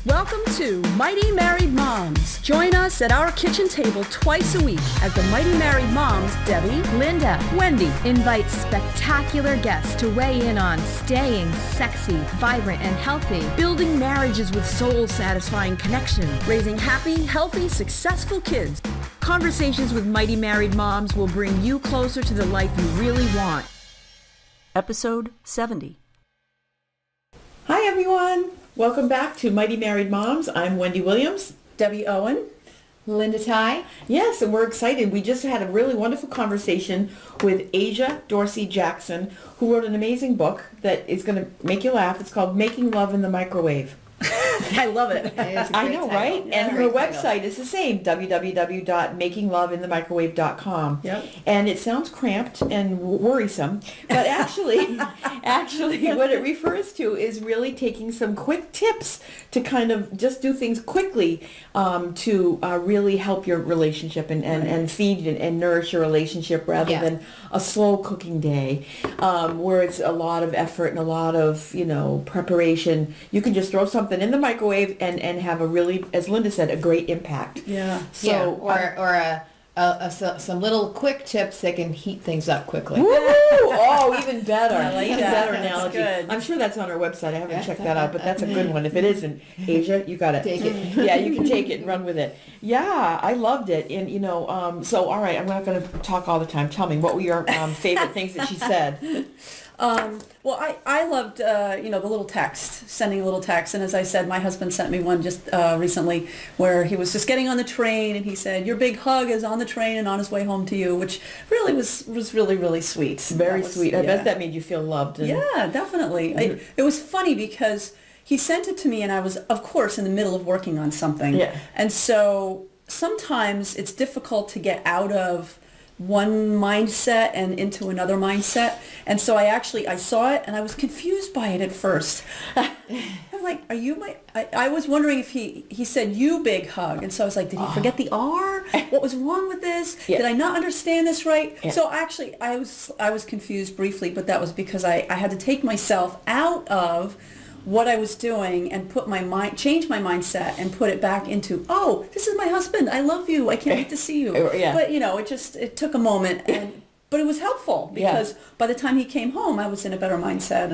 Welcome to Mighty Married Moms. Join us at our kitchen table twice a week as the Mighty Married Moms, Debbie, Linda, Wendy, invite spectacular guests to weigh in on staying sexy, vibrant, and healthy, building marriages with soul-satisfying connection, raising happy, healthy, successful kids. Conversations with Mighty Married Moms will bring you closer to the life you really want. Episode 70. Hi everyone! Welcome back to Mighty Married Moms. I'm Wendy Williams. Debbie Owen. Linda Tighe. Yes, and we're excited. We just had a really wonderful conversation with Dorsey Jackson, who wrote an amazing book that is going to make you laugh. It's called Making Love in the Microwave. I love it. I know, title. Right? Yeah, and her website is the same, www.makingloveinthemicrowave.com. Yep. And it sounds cramped and worrisome, but actually what it refers to is really taking some quick tips to kind of just do things quickly to really help your relationship and feed and nourish your relationship rather than a slow cooking day where it's a lot of effort and a lot of, preparation. You can just throw something in the microwave and have a really, as Linda said, a great impact. Yeah. So or some little quick tips that can heat things up quickly. Woo! Oh, even better. I like even that. better That's analogy. good. I'm sure that's on our website. I haven't checked that out, but that's a good one. If it isn't, Asia, you got it. Take it. Yeah, you can take it and run with it. Yeah, I loved it. And, so, all right, I'm not going to talk all the time. Tell me, what were your favorite things that she said? Well, I loved, the little text, sending a little text. And as I said, my husband sent me one just recently where he was just getting on the train and he said, your big hug is on the train and on his way home to you, which really was really, really sweet. Very sweet. I bet that made you feel loved. And yeah, definitely. It was funny because he sent it to me and I was, of course, in the middle of working on something. Yeah. And so sometimes it's difficult to get out of one mindset and into another mindset. And so I saw it and I was confused by it at first. I'm like, are you my, I was wondering if he said you big hug. And so I was like, did he forget the R? What was wrong with this? Yeah. Did I not understand this right? Yeah. So actually I was confused briefly, but that was because I had to take myself out of what I was doing and change my mindset and put it back into, oh, this is my husband. I love you. I can't wait to see you. Yeah. But it took a moment, but it was helpful because by the time he came home, I was in a better mindset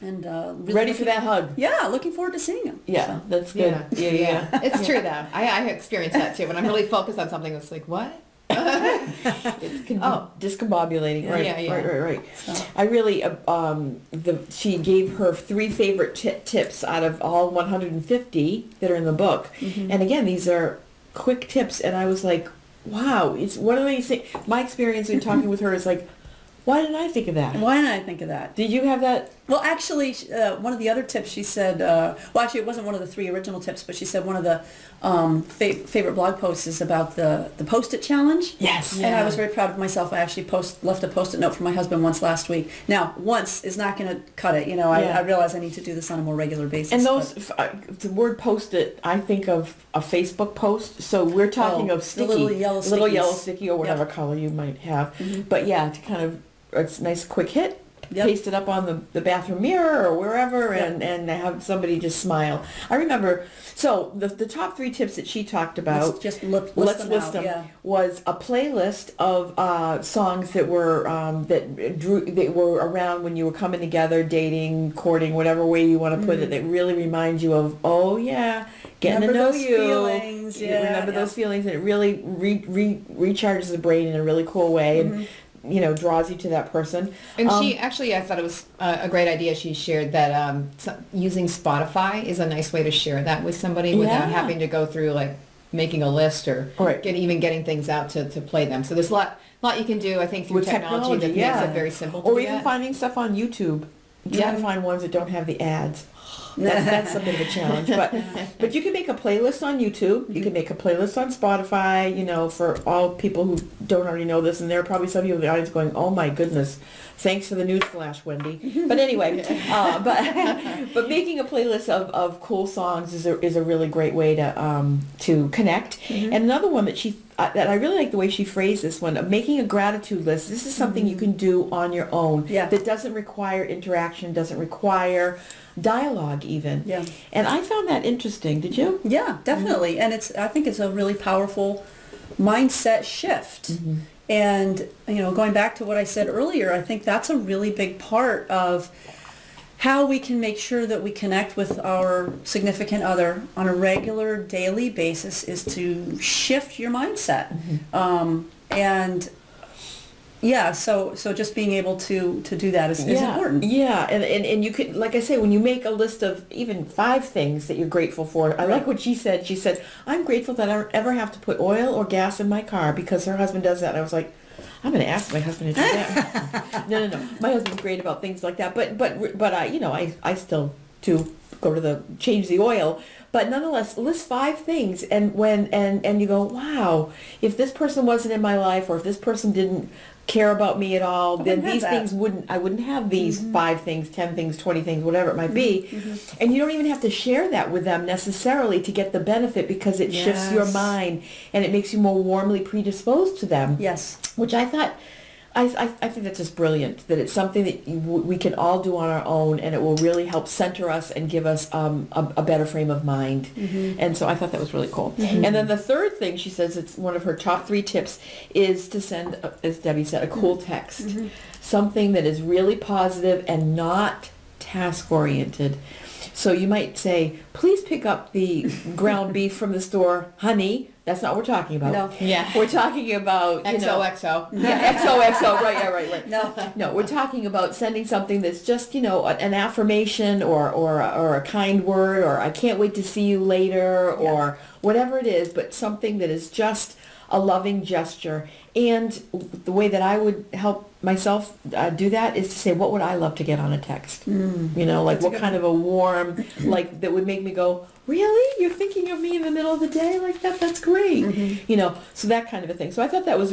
and really ready for that hug. Yeah, looking forward to seeing him. Yeah, so. that's good. Yeah. It's true though. I experienced that too. When I'm really focused on something, it's like, what? It's discombobulating. Right. So. I really, she gave her 3 favorite tips out of all 150 that are in the book. Mm-hmm. And again, these are quick tips. And I was like, wow, it's one of these things. My experience in talking with her is like, why didn't I think of that? Why didn't I think of that? Did you have that? Well, actually, one of the other tips she said, it wasn't one of the 3 original tips, but she said one of the favorite blog posts is about the Post-it challenge. Yes. And I was very proud of myself. I actually left a Post-it note for my husband once last week. Now, once is not going to cut it. I realize I need to do this on a more regular basis. And the word Post-it, I think of a Facebook post. So we're talking of sticky. The little yellow sticky or whatever color you might have. Mm-hmm. But yeah, to kind of, it's a nice quick hit. Yep. Paste it up on the bathroom mirror or wherever and have somebody just smile. I remember, so the top 3 tips that she talked about, let's just list them, was a playlist of songs that were that were around when you were coming together, dating, courting, whatever way you want to put it, that really remind you of, getting to know you. Feelings. Remember those feelings, and it really recharges the brain in a really cool way. And draws you to that person. And she actually, I thought it was a great idea. She shared that using Spotify is a nice way to share that with somebody without having to go through like making a list or getting things out to play them. So there's a lot you can do, I think, through technology that makes it very simple to or do even that. finding stuff on YouTube. Trying to find ones that don't have the ads. That's a bit of a challenge, but you can make a playlist on YouTube. You can make a playlist on Spotify. For all people who don't already know this, and there are probably some people in the audience going, "Oh my goodness, thanks for the news flash, Wendy." But anyway, but making a playlist of cool songs is a really great way to connect. Mm-hmm. And another one that she that I really like the way she phrased this one, making a gratitude list. This is something you can do on your own. Yeah. That doesn't require interaction, doesn't require dialogue even. Yeah. And I found that interesting. Did you? Yeah, definitely. And I think it's a really powerful mindset shift. And, going back to what I said earlier, I think that's a really big part of how we can make sure that we connect with our significant other on a regular daily basis is to shift your mindset. And yeah, so just being able to do that is important. Yeah, and you could, like I say, when you make a list of even 5 things that you're grateful for, I like what she said. She said, I'm grateful that I don't ever have to put oil or gas in my car because her husband does that. And I was like, I'm going to ask my husband to do that. No. My husband's great about things like that. But I still too go to change the oil. But nonetheless, list 5 things, and you go, wow, if this person wasn't in my life, or if this person didn't care about me at all, then these things I wouldn't have these 5 things, 10 things, 20 things, whatever it might be. And you don't even have to share that with them necessarily to get the benefit, because it shifts your mind and it makes you more warmly predisposed to them. Yes. Which I thought, I think that's just brilliant, that it's something that we can all do on our own, and it will really help center us and give us a better frame of mind. And so I thought that was really cool. And then the third thing, she says, it's one of her top 3 tips, is to send, as Debbie said, a cool text. Something that is really positive and not task-oriented. So you might say, please pick up the ground beef from the store, honey. That's not what we're talking about. No. Yeah. We're talking about, XOXO. Yeah, XOXO, right. No, we're talking about sending something that's just, an affirmation or a kind word, or I can't wait to see you later, or whatever it is, but something that is just a loving gesture. And the way that I would help myself do that is to say, what would I love to get on a text? Like what kind of a warm, like that would make me go, really? You're thinking of me in the middle of the day like that? That's great. So that kind of a thing. So I thought that was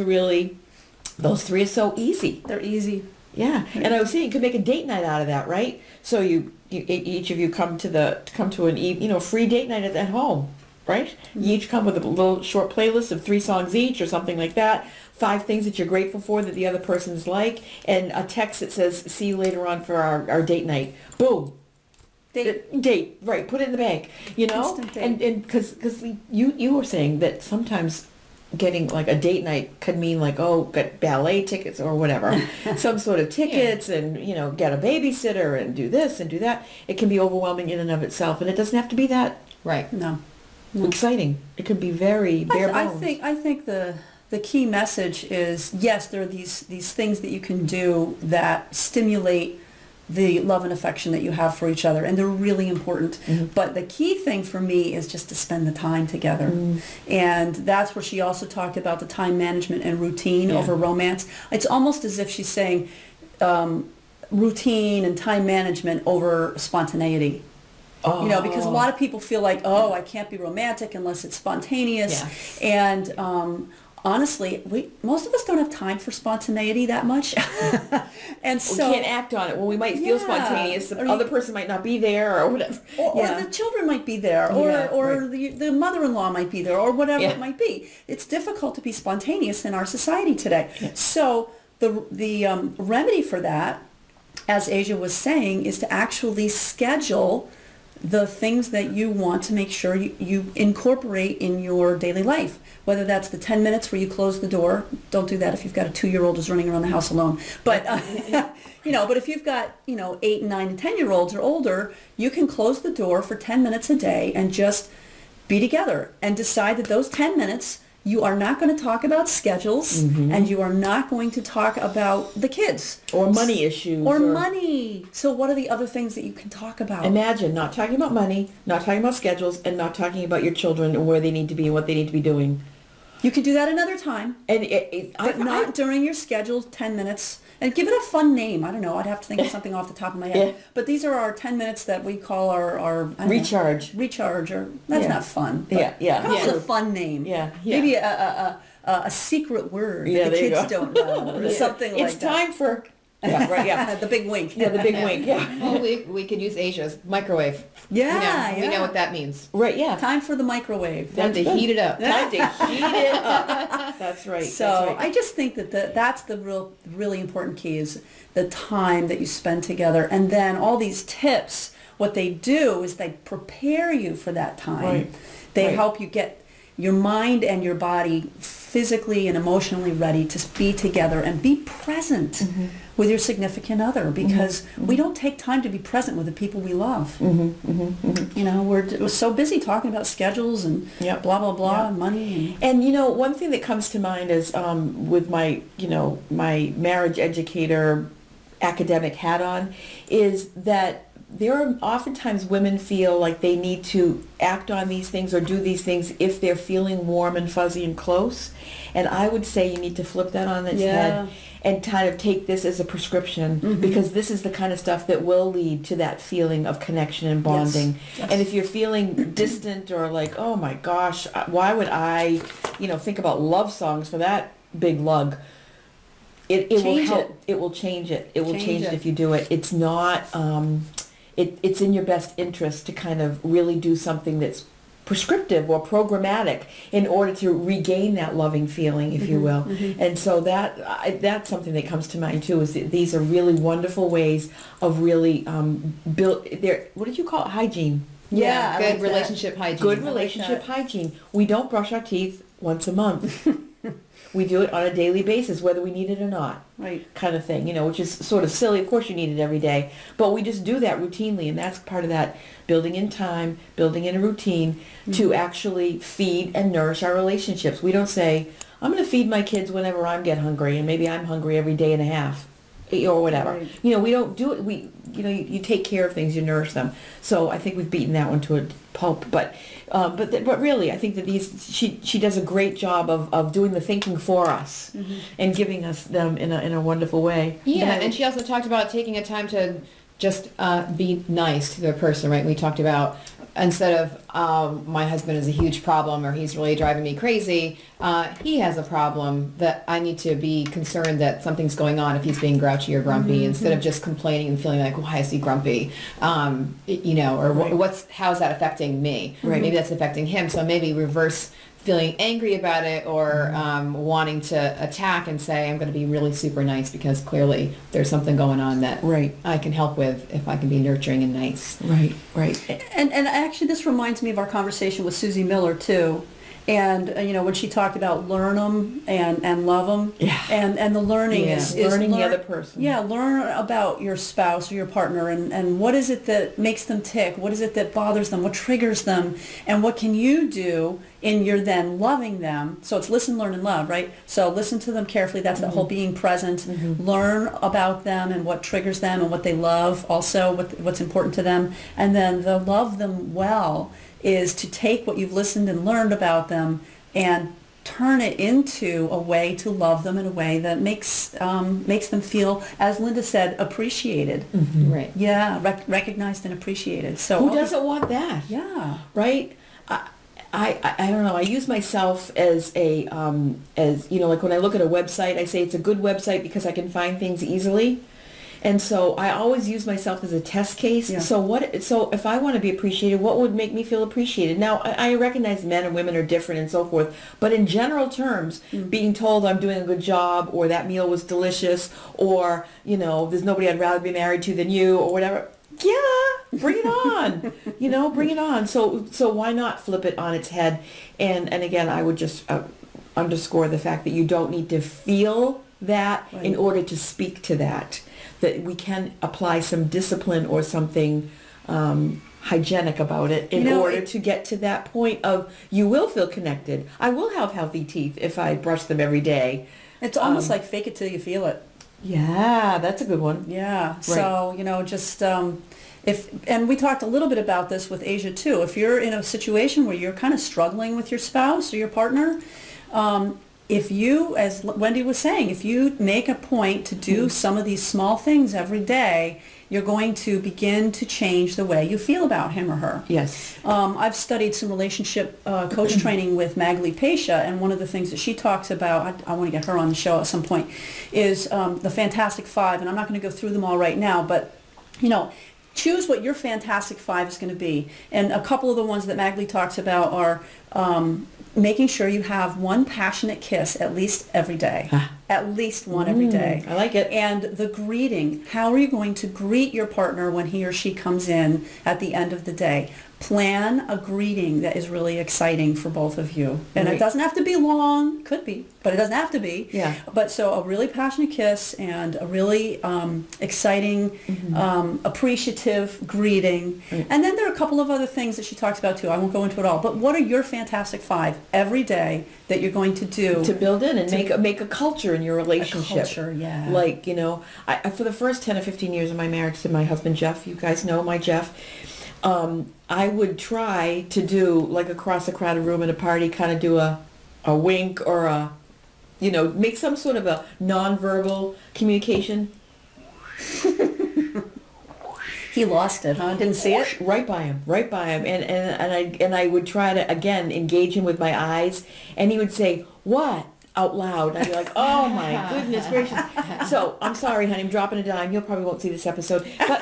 those 3 are so easy. They're easy. Yeah. And I was saying you could make a date night out of that, right? So you each of you come to an free date night at home. Right? You each come with a little short playlist of 3 songs each or something like that. 5 things that you're grateful for that the other person's like, and a text that says, see you later on for our date night. Boom. Date. Right. Put it in the bank. And because you were saying that sometimes getting like a date night could mean like, get ballet tickets or whatever, some sort of tickets, and get a babysitter and do this and do that. It can be overwhelming in and of itself, and it doesn't have to be that No. exciting. It could be very bare bones. I think the key message is, yes, there are these things that you can do that stimulate the love and affection that you have for each other, and they're really important. But the key thing for me is just to spend the time together. And that's where she also talked about the time management and routine over romance. It's almost as if she's saying routine and time management over spontaneity. Because a lot of people feel like, I can't be romantic unless it's spontaneous. And honestly, most of us don't have time for spontaneity that much. And so we can't act on it. Well, we might feel spontaneous. The other person might not be there, or whatever. Or the children might be there, or the mother-in-law might be there, or whatever it might be. It's difficult to be spontaneous in our society today. So the remedy for that, as Asia was saying, is to actually schedule the things that you want to make sure you incorporate in your daily life, whether that's the 10 minutes where you close the door. Don't do that if you've got a 2-year-old who's running around the house alone. But, but if you've got, 8, 9, and 10-year-olds or older, you can close the door for 10 minutes a day and just be together and decide that those 10 minutes you are not going to talk about schedules, and you are not going to talk about the kids. Or money issues. Or money. So what are the other things that you can talk about? Imagine not talking about money, not talking about schedules, and not talking about your children and where they need to be and what they need to be doing. You can do that another time. But not during your scheduled 10 minutes. And give it a fun name. I don't know. I'd have to think of something off the top of my head. But these are our 10 minutes that we call our recharge. Recharge. Or that's not fun. Come up with a fun name. Maybe a secret word that the kids don't know, or something like that. It's time for Yeah, right, yeah. The big wink. Yeah, the big wink, yeah. Well, we could use Asia's microwave. Yeah, We know what that means. Right, yeah. Time for the microwave. Time to heat it up. Time to heat it up. That's right. So that's right. I just think that that's the really important key is the time that you spend together. And then all these tips, what they do is they prepare you for that time. Right. They help you get your mind and your body physically and emotionally ready to be together and be present with your significant other, because we don't take time to be present with the people we love. You know, we're so busy talking about schedules and blah, blah, blah, and money. And, you know, one thing that comes to mind is with my, you know, my marriage educator academic hat on, is that there are oftentimes women feel like they need to act on these things or do these things if they're feeling warm and fuzzy and close. And I would say you need to flip that on its head and kind of take this as a prescription, because this is the kind of stuff that will lead to that feeling of connection and bonding. Yes. And if you're feeling distant or like, oh my gosh, why would I, you know, think about love songs for that big lug? It will help. It will change it. It will change it if you do it. It's not... It's in your best interest to kind of really do something that's prescriptive or programmatic in order to regain that loving feeling, if you will. And so that's something that comes to mind too, is that these are really wonderful ways of really what did you call it? Hygiene. Yeah, good relationship hygiene. Good relationship hygiene. We don't brush our teeth once a month. We do it on a daily basis, whether we need it or not. Right. Kind of thing, you know, which is sort of silly. Of course you need it every day, but we just do that routinely, and that's part of that building in time, building in a routine to actually feed and nourish our relationships. We don't say, I'm going to feed my kids whenever I get hungry, and maybe I'm hungry every day and a half, or whatever. Right. You know, we don't do it. You take care of things, you nourish them. So I think we've beaten that one to a pulp, but really, I think that she does a great job of doing the thinking for us and giving us them in a wonderful way. Yeah, and she also talked about taking a time to just be nice to the person, right? We talked about, instead of my husband is a huge problem or he's really driving me crazy, he has a problem that I need to be concerned that something's going on if he's being grouchy or grumpy, instead of just complaining and feeling like, why is he grumpy? You know, or how's that affecting me? Right. Maybe that's affecting him. So maybe reverse feeling angry about it, or wanting to attack and say, I'm going to be really super nice because clearly there's something going on that I can help with if I can be nurturing and nice. Right. And actually this reminds me of our conversation with Susie Miller too. And, you know, when she talked about learn them and love them. Yeah. And the learning is learning the other person. Yeah, learn about your spouse or your partner and what is it that makes them tick? What is it that bothers them? What triggers them? And what can you do in your then loving them? So it's listen, learn, and love, right? So listen to them carefully. That's the whole being present. Learn about them and what triggers them and what they love, also what's important to them. And then the love them well is to take what you've listened and learned about them and turn it into a way to love them in a way that makes them feel, as Linda said, appreciated. Right. Yeah, recognized and appreciated. So who doesn't want that? Yeah. Right. I don't know. I use myself as as you know, like when I look at a website, I say it's a good website because I can find things easily. And so I always use myself as a test case. Yeah. So if I want to be appreciated, what would make me feel appreciated? Now, I recognize men and women are different and so forth, but in general terms, being told I'm doing a good job, or that meal was delicious, or, you know, there's nobody I'd rather be married to than you, or whatever. Yeah, bring it on. You know, bring it on. So why not flip it on its head? And again, I would just underscore the fact that you don't need to feel that in order to speak to that. That we can apply some discipline or something hygienic about it in order to get to that point of you will feel connected. I will have healthy teeth if I brush them every day. It's almost like fake it till you feel it. Yeah, that's a good one. Yeah. Right. So, you know, just and we talked a little bit about this with Asia too. If you're in a situation where you're kind of struggling with your spouse or your partner, if you, as Wendy was saying, if you make a point to do some of these small things every day, you're going to begin to change the way you feel about him or her. Yes. I've studied some relationship coach training with Magali Pasha, and one of the things that she talks about, I want to get her on the show at some point, is the Fantastic Five, and I'm not going to go through them all right now, but, you know, choose what your Fantastic Five is going to be. And a couple of the ones that Magali talks about are making sure you have one passionate kiss at least every day. At least one every day. I like it. And the greeting. How are you going to greet your partner when he or she comes in at the end of the day? Plan a greeting that is really exciting for both of you. And it doesn't have to be long. Could be, but it doesn't have to be. Yeah. But so a really passionate kiss and a really exciting, appreciative greeting. And then there are a couple of other things that she talks about too. I won't go into it all. But what are your Fantastic Five every day that you're going to do to build in and make a culture in your relationship? A culture, yeah. Like, you know, I for the first 10 or 15 years of my marriage to my husband Jeff, you guys know my Jeff, I would try to do, like, across a crowded room at a party, kind of do a wink or a, you know, make some sort of a nonverbal communication. He lost it, huh? Didn't see it? Right by him, and I would try to again engage him with my eyes, and he would say, "What?" out loud. I'd be like, "Oh my goodness gracious!" So I'm sorry, honey, I'm dropping a dime. You probably won't see this episode, but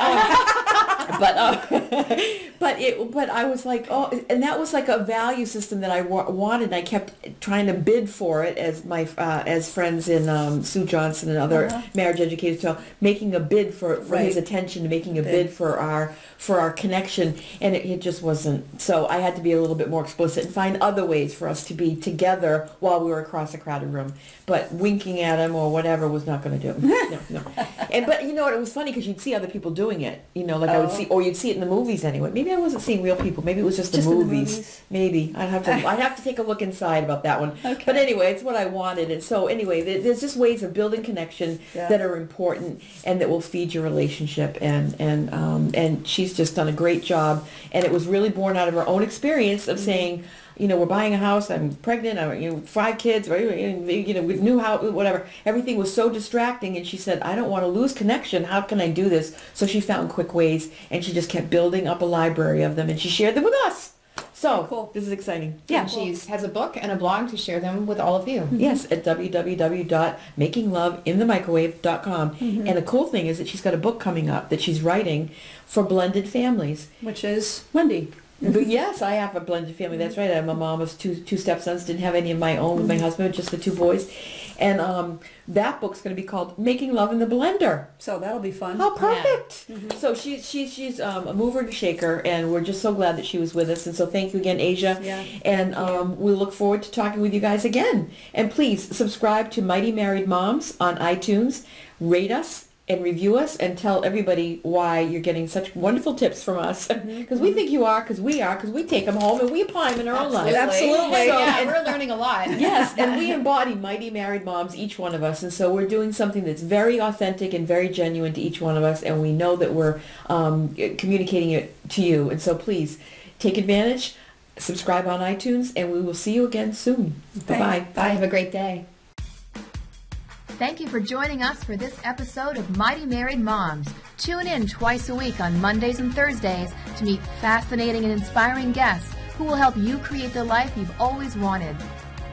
but I was like, oh, and that was like a value system that I wanted. And I kept trying to bid for it, as my as friends in Sue Johnson and other marriage educators tell, making a bid for his attention, making a bid for our connection, and it just wasn't. So I had to be a little bit more explicit and find other ways for us to be together while we were across a crowded room. But winking at him or whatever was not going to do. No. And but you know what? It was funny because you'd see other people doing it. You know, like I would see, or you'd see it in the movies anyway. Maybe I wasn't seeing real people. Maybe it was just the movies. Maybe I'd have to take a look inside about that one. Okay. But anyway, it's what I wanted. And so anyway, there's just ways of building connection that are important and that will feed your relationship. And she's just done a great job. And it was really born out of her own experience of saying, you know, we're buying a house, I'm pregnant, you know, 5 kids, you know, with new house, whatever. Everything was so distracting, and she said, I don't want to lose connection. How can I do this? So she found quick ways, and she just kept building up a library of them, and she shared them with us. So cool. This is exciting. Yeah, and she has a book and a blog to share them with all of you. Yes, at www.makingloveinthemicrowave.com. And the cool thing is that she's got a book coming up that she's writing for blended families. Which is Wendy. But yes, I have a blended family. That's right. I'm a mom of two stepsons. Didn't have any of my own with my husband, just the 2 boys. And that book's going to be called Making Love in the Blender. So that'll be fun. Oh, perfect. Yeah. So she's a mover and a shaker, and we're just so glad that she was with us. And so thank you again, Asia. Yeah. And we look forward to talking with you guys again. And please subscribe to Mighty Married Moms on iTunes. Rate us and review us, and tell everybody why you're getting such wonderful tips from us. Because we think you are, because we take them home and we apply them in our own lives. Absolutely. So, yeah, we're learning a lot. Yes, and we embody Mighty Married Moms, each one of us. And so we're doing something that's very authentic and very genuine to each one of us, and we know that we're communicating it to you. And so please take advantage, subscribe on iTunes, and we will see you again soon. Bye-bye. Bye. Have a great day. Thank you for joining us for this episode of Mighty Married Moms. Tune in twice a week on Mondays and Thursdays to meet fascinating and inspiring guests who will help you create the life you've always wanted.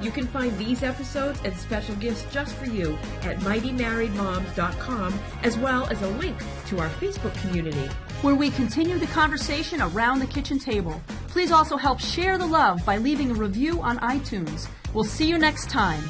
You can find these episodes and special gifts just for you at mightymarriedmoms.com, as well as a link to our Facebook community, where we continue the conversation around the kitchen table. Please also help share the love by leaving a review on iTunes. We'll see you next time.